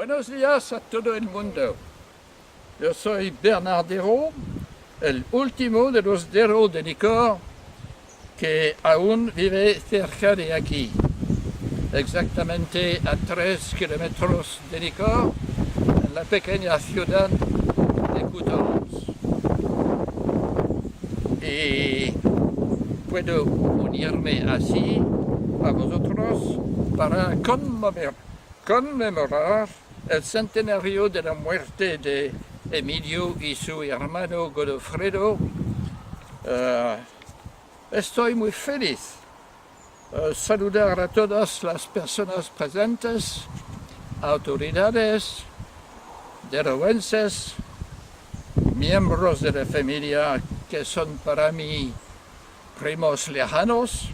Buenos días a todo el mundo. Yo soy Bernardero, el último de los Dero de Nicor que aún vive cerca de aquí, exactamente a 3 kilómetros de Nicor, en la pequeña ciudad de Coutances. Y puedo unirme así a vosotros para conmemorar el centenario de la muerte de Emilio y su hermano Godofredo. Estoy muy feliz saludar a todas las personas presentes, autoridades, deroenses, miembros de la familia que son para mí primos lejanos.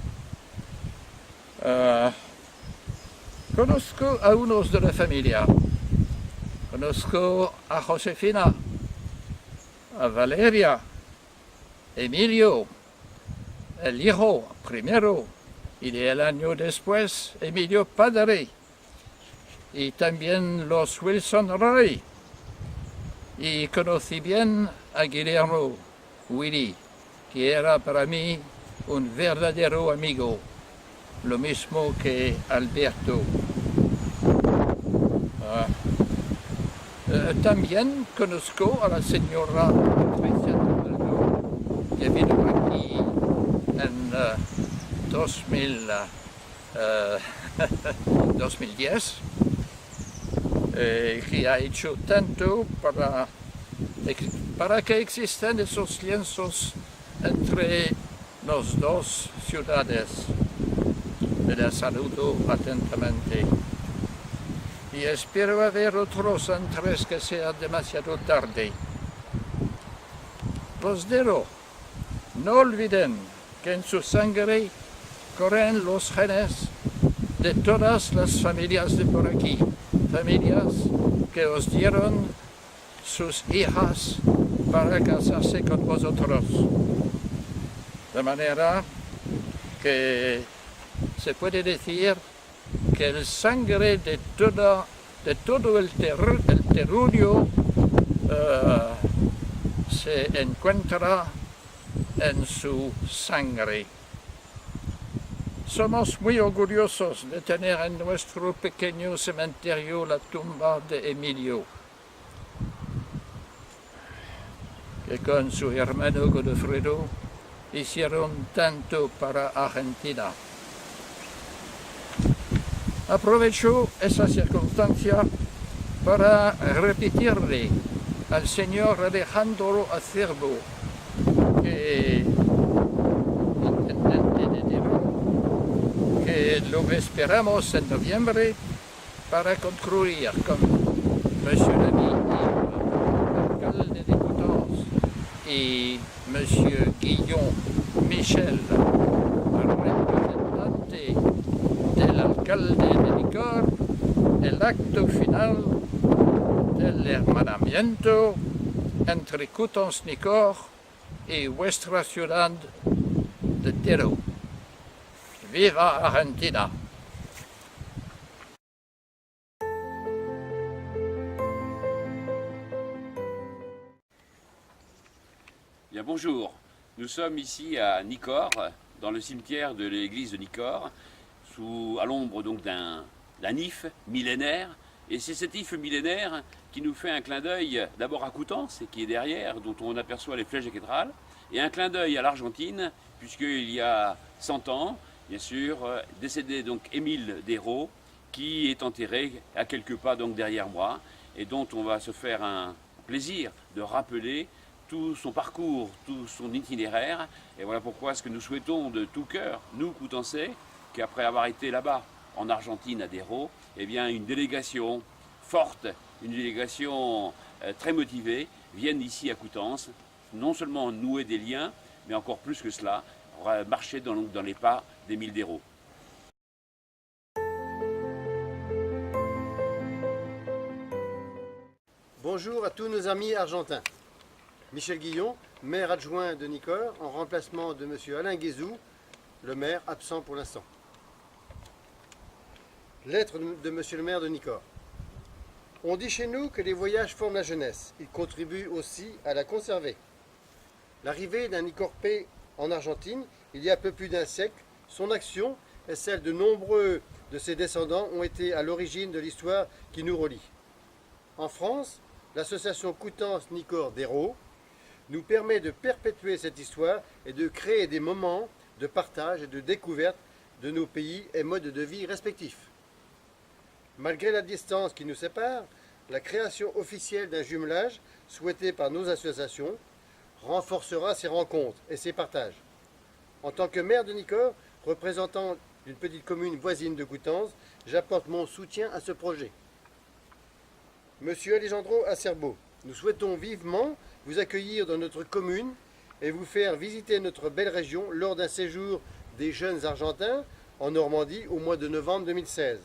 Conozco a unos de la familia. Conozco a Josefina, a Valeria, Emilio, el hijo primero, y del año después, Emilio padre, y también los Wilson Roy. Y conocí bien a Guillermo Willy, que era para mí un verdadero amigo, lo mismo que Alberto. También conozco a la señora Patricia Duvaldo, que vino aquí en 2010, que ha hecho tanto para que existan esos lienzos entre las dos ciudades. Me la saludo atentamente. Y espero ver otros antes que sea demasiado tarde. Los Dero, no olviden que en su sangre corren los genes de todas las familias de por aquí, familias que os dieron sus hijas para casarse con vosotros. De manera que se puede decir que el sangre de todo el terruño se encuentra en su sangre. Somos muy orgullosos de tener en nuestro pequeño cementerio la tumba de Emilio, que con su hermano Godofredo hicieron tanto para Argentina. Aprovecho esa circunstancia para repetirle al señor Alejandro Acerbo, intendente de Dero, que lo esperamos en noviembre para concluir con Monsieur Lamy, alcalde de Coutances, y Monsieur Guillon Michel, representante del alcalde de Nicor, el acto final del hermanamiento entre Coutances-Nicor y vuestra ciudad de Dero. ¡Viva Argentina! Bien, bonjour, nous sommes ici à Nicor, dans le cimetière de l'église de Nicor, à l'ombre donc d'un if millénaire. Et c'est cet if millénaire qui nous fait un clin d'œil d'abord à Coutances, qui est derrière, dont on aperçoit les flèches de cathédrale, et un clin d'œil à l'Argentine, puisqu'il y a 100 ans, bien sûr, décédé donc Émile Dero, qui est enterré à quelques pas donc derrière moi, et dont on va se faire un plaisir de rappeler tout son parcours, tout son itinéraire. Et voilà pourquoi ce que nous souhaitons de tout cœur, nous Coutançais, qu'après avoir été là-bas en Argentine à Dero, eh bien une délégation forte, une délégation très motivée, vienne ici à Coutances, non seulement nouer des liens, mais encore plus que cela, marcher dans les pas d'Émile Dero. Bonjour à tous nos amis argentins. Michel Guillon, maire adjoint de Nicor, en remplacement de M. Alain Guézou, le maire absent pour l'instant. Lettre de M. le maire de Nicor. On dit chez nous que les voyages forment la jeunesse. Ils contribuent aussi à la conserver. L'arrivée d'un Nicorpé en Argentine, il y a un peu plus d'un siècle, son action et celle de nombreux de ses descendants ont été à l'origine de l'histoire qui nous relie. En France, l'association Coutances-Nicorps-d'Hérault nous permet de perpétuer cette histoire et de créer des moments de partage et de découverte de nos pays et modes de vie respectifs. Malgré la distance qui nous sépare, la création officielle d'un jumelage souhaité par nos associations renforcera ces rencontres et ces partages. En tant que maire de Nicorps, représentant d'une petite commune voisine de Coutances, j'apporte mon soutien à ce projet. Monsieur Alejandro Acerbo, nous souhaitons vivement vous accueillir dans notre commune et vous faire visiter notre belle région lors d'un séjour des jeunes Argentins en Normandie au mois de novembre 2016.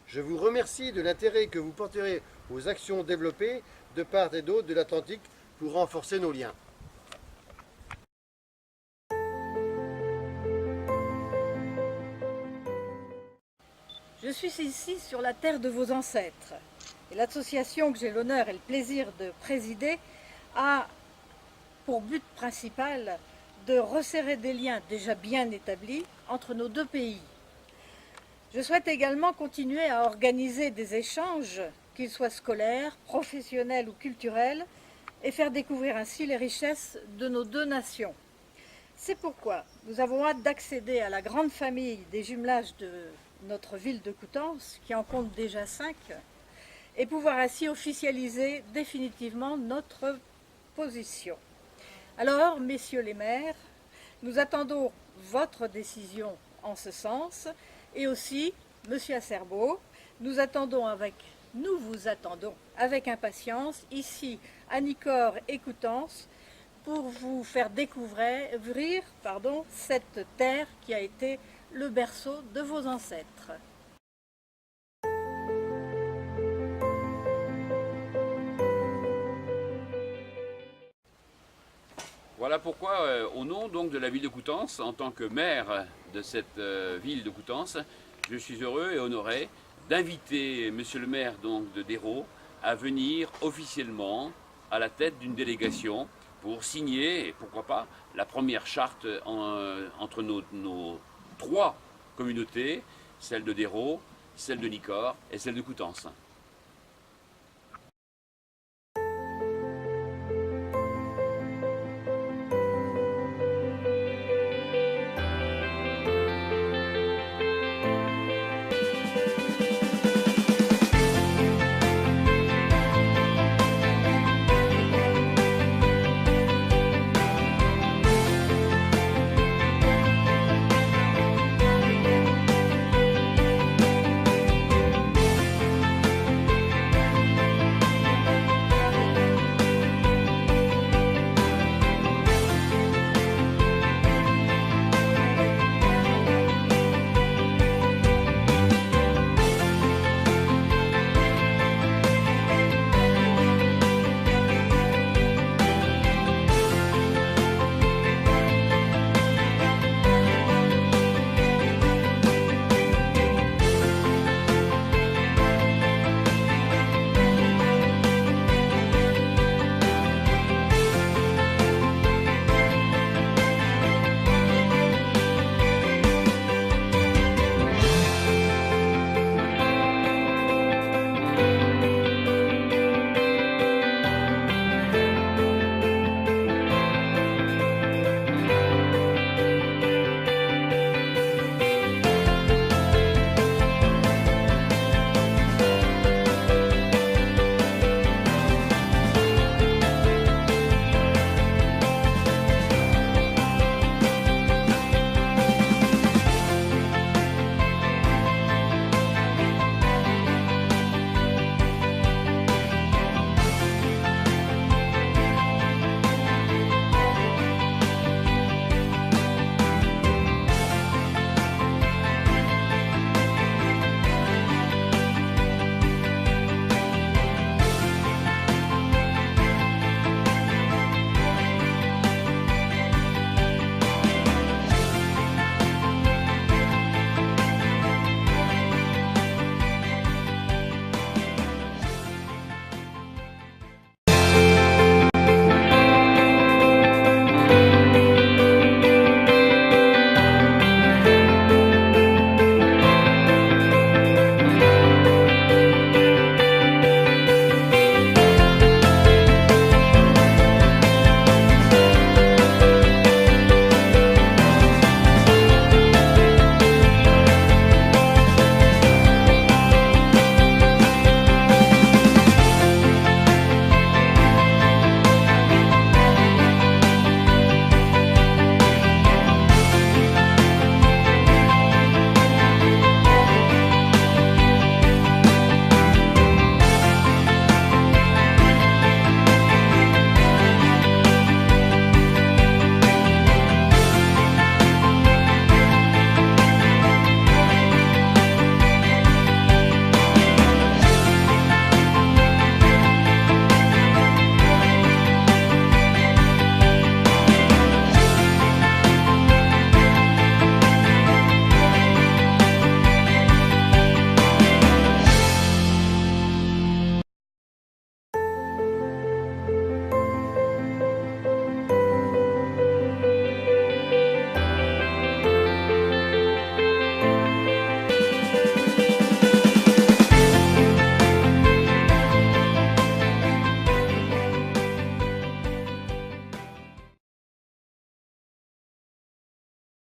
Je vous remercie de l'intérêt que vous porterez aux actions développées de part et d'autre de l'Atlantique pour renforcer nos liens. Je suis ici sur la terre de vos ancêtres et l'association que j'ai l'honneur et le plaisir de présider a pour but principal de resserrer des liens déjà bien établis entre nos deux pays. Je souhaite également continuer à organiser des échanges, qu'ils soient scolaires, professionnels ou culturels, et faire découvrir ainsi les richesses de nos deux nations. C'est pourquoi nous avons hâte d'accéder à la grande famille des jumelages de notre ville de Coutances, qui en compte déjà 5, et pouvoir ainsi officialiser définitivement notre position. Alors, messieurs les maires, nous attendons votre décision en ce sens, et aussi, monsieur Acerbo, nous vous attendons avec impatience ici à Nicorps et Coutances pour vous faire découvrir cette terre qui a été le berceau de vos ancêtres. Voilà pourquoi, au nom donc de la ville de Coutances, en tant que maire de cette ville de Coutances, je suis heureux et honoré d'inviter monsieur le maire donc, de d'Hérault à venir officiellement à la tête d'une délégation pour signer, et pourquoi pas, la première charte entre nos 3 communautés, celle de d'Hérault, celle de Nicorps et celle de Coutances.